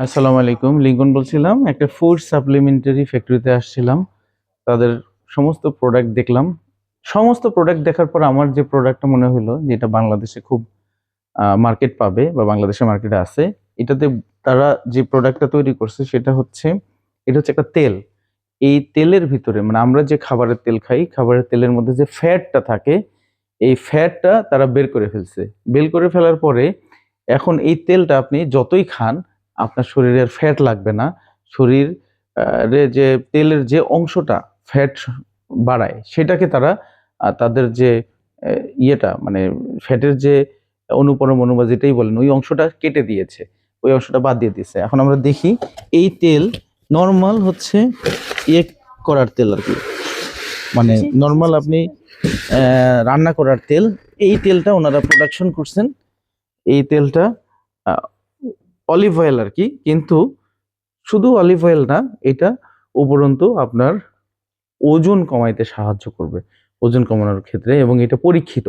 আসসালামু আলাইকুম, লিঙ্কন বলছিলাম। একটা ফুড সাপ্লিমেন্টারি ফ্যাক্টরিতে আসছিলাম। তাদের সমস্ত প্রোডাক্ট দেখলাম। সমস্ত প্রোডাক্ট দেখার পর আমার যে প্রোডাক্টটা মনে হলো যে এটা বাংলাদেশে খুব মার্কেট পাবে বা বাংলাদেশের মার্কেটে আছে। এটাতে তারা যে প্রোডাক্টটা তৈরি করছে সেটা হচ্ছে, এটা হচ্ছে একটা তেল। এই তেলের ভিতরে মানে আমরা যে খাবারের তেল খাই, খাবারের তেলের মধ্যে যে ফ্যাটটা থাকে, এই ফ্যাটটা তারা বের করে ফেলছে। বের করে ফেলার পরে এখন এই তেলটা আপনি যতই খান, আপনার শরীরে আর ফ্যাট লাগবে না। শরীর রে যে তেলের যে অংশটা ফ্যাট বাড়ায়, সেটাকে তারা তাদের যে ইয়েটা মানে ফ্যাটের যে অনুপরমাণু বা যেটাই বলেন, ওই অংশটা কেটে দিয়েছে, ওই অংশটা বাদ দিয়ে দিচ্ছে। এখন আমরা দেখি এই তেল নর্মাল হচ্ছে ইয়ে করার তেল আর কি, মানে নর্মাল আপনি রান্না করার তেল। এই তেলটা ওনারা প্রোডাকশন করছেন। এই তেলটা অলিভ অয়েল আর কি, কিন্তু শুধু অলিভ অয়েল না, এটা উপরন্তু আপনার ওজন কমাইতে সাহায্য করবে, ওজন কমানোর ক্ষেত্রে, এবং এটা পরীক্ষিত।